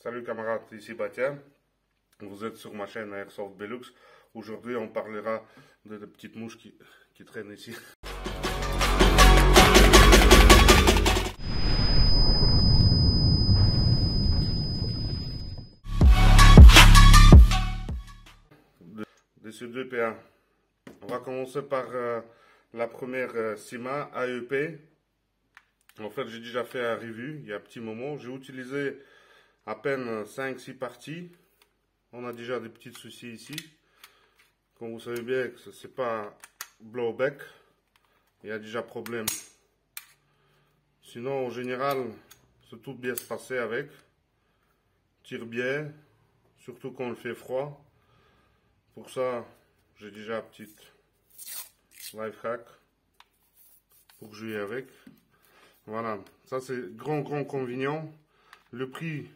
Salut camarades, ici Bastien. Vous êtes sur ma chaîne Airsoft Belux. Aujourd'hui, on parlera de la petite mouche qui traîne ici. De ces deux PA. On va commencer par la première Syma AEP. En fait, j'ai déjà fait un review il y a un petit moment. J'ai utilisé à peine 5-6 parties. On a déjà des petits soucis ici. Comme vous savez bien, que c'est pas blowback. Il y a déjà problème. Sinon, en général, c'est tout bien se passer avec. Tire bien, surtout quand il fait froid. Pour ça, j'ai déjà un petit life hack pour jouer avec. Voilà, ça c'est grand convenient. Le prix,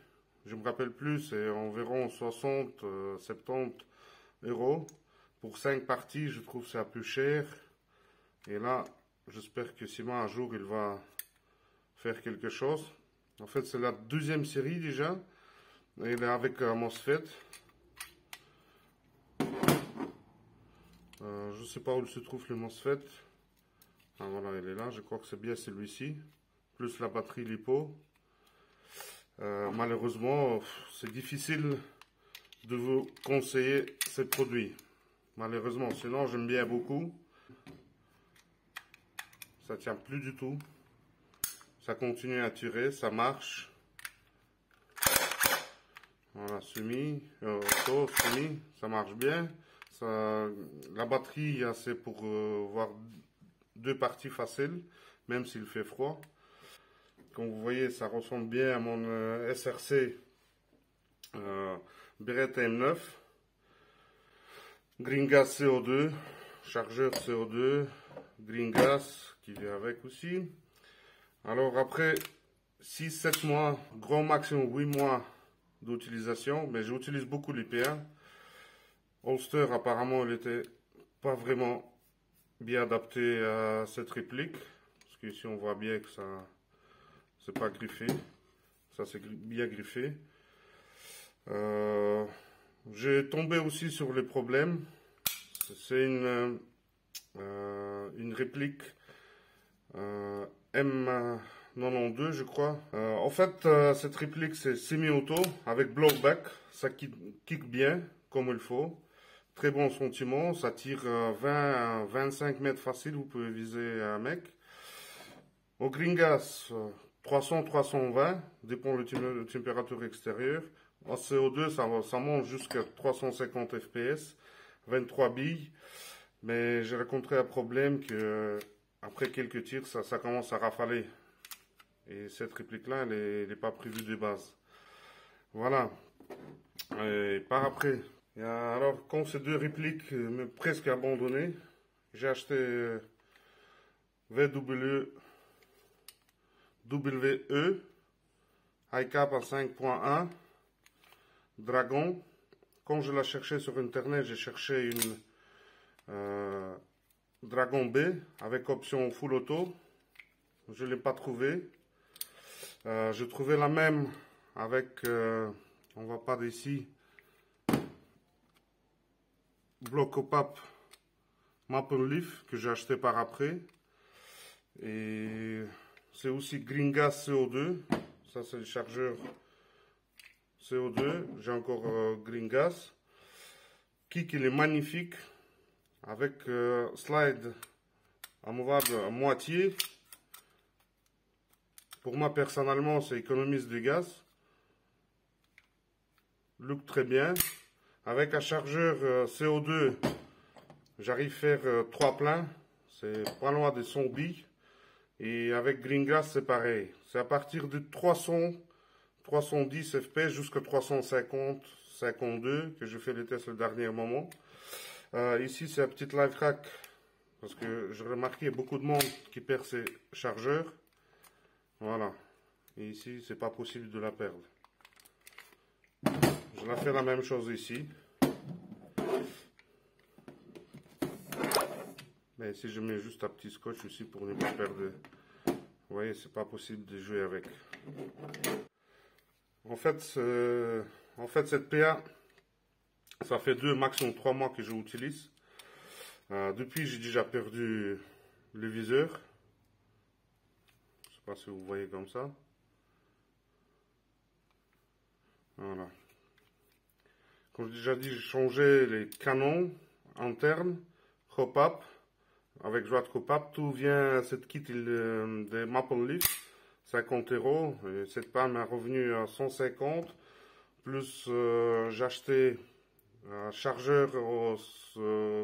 je me rappelle plus, c'est environ 60-70 euros. Pour 5 parties, je trouve c'est un peu cher. Et là, j'espère que Syma un jour il va faire quelque chose. En fait, c'est la deuxième série déjà. Elle est avec un MOSFET. Je ne sais pas où se trouve le MOSFET. Ah voilà, il est là. Je crois que c'est bien celui-ci. Plus la batterie LiPo. Malheureusement, c'est difficile de vous conseiller ces produits. Malheureusement, sinon j'aime bien beaucoup. Ça tient plus du tout. Ça continue à tirer, ça marche. Voilà, semi, auto, semi, ça marche bien. La batterie, c'est pour voir deux parties faciles, même s'il fait froid. Comme vous voyez, ça ressemble bien à mon SRC Beretta M9. Green Gas CO2, chargeur CO2, Green Gas qui vient avec aussi. Alors après 6-7 mois, grand maximum 8 mois d'utilisation, mais j'utilise beaucoup l'IPA. Holster apparemment il était pas vraiment bien adapté à cette réplique, parce qu'ici on voit bien que ça c'est pas griffé, ça c'est bien griffé. J'ai tombé aussi sur les problèmes. C'est une réplique M92 je crois. En fait cette réplique c'est semi-auto avec blowback, ça kick bien comme il faut. Très bon sentiment, ça tire 20 à 25 mètres facile, vous pouvez viser un mec. Au Green Gas 300-320, dépend de la température extérieure. En CO2 ça monte jusqu'à 350 fps, 23 billes. Mais j'ai rencontré un problème que après quelques tirs ça commence à rafaler. Et cette réplique là elle n'est pas prévue de base. Voilà. Et par après. Alors, quand ces deux répliques m'ont presque abandonné, j'ai acheté WE ICAP à 5.1 Dragon. Quand je la cherchais sur internet, j'ai cherché une Dragon B avec option full auto. Je ne l'ai pas trouvé. J'ai trouvé la même avec, on va pas d'ici, bloc au pape Maple Leaf que j'ai acheté par après. Et c'est aussi Green Gas CO2. Ça c'est le chargeur CO2. J'ai encore Green Gas. Kick il est magnifique. Avec slide amovible à moitié. Pour moi personnellement ça économise du gaz. Look très bien. Avec un chargeur CO2, j'arrive à faire 3 pleins. C'est pas loin des 100 billes. Et avec Green Gas, c'est pareil. C'est à partir de 310 fps jusqu'à 350, 52 que je fais les tests le dernier moment. Ici, c'est un petit life hack. Parce que j'ai remarqué beaucoup de monde qui perd ses chargeurs. Voilà. Et ici, c'est pas possible de la perdre. Je la fais la même chose ici. Mais ici je mets juste un petit scotch aussi pour ne pas perdre. Vous voyez, c'est pas possible de jouer avec. Cette PA, ça fait 2, maximum 3 mois que je l'utilise. Depuis, j'ai déjà perdu le viseur. Je sais pas si vous voyez comme ça. Voilà. Comme j'ai déjà dit, j'ai changé les canons internes, Hop-Up, avec joie de Hop-Up. Tout vient, cette kit des Maple Leaf, 50 €. Et cette panne m'a revenu à 150. Plus j'ai acheté un chargeur au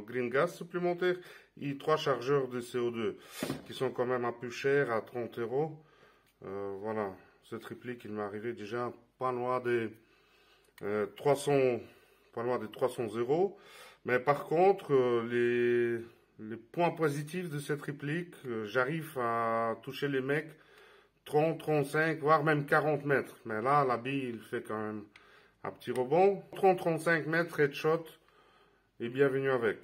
green gas supplémentaire et 3 chargeurs de CO2 qui sont quand même un peu chers à 30 €. Voilà, ce triplique il m'est arrivé déjà pas loin des 300 €. Mais par contre, les points positifs de cette réplique, j'arrive à toucher les mecs 30, 35, voire même 40 mètres. Mais là, la bille, il fait quand même un petit rebond. 30, 35 mètres, headshot, et bienvenue avec.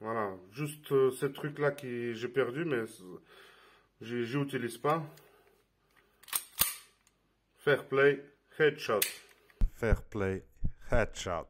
Voilà, juste ce truc-là que j'ai perdu, mais j'utilise pas. Fair play, headshot. Fair play, headshot.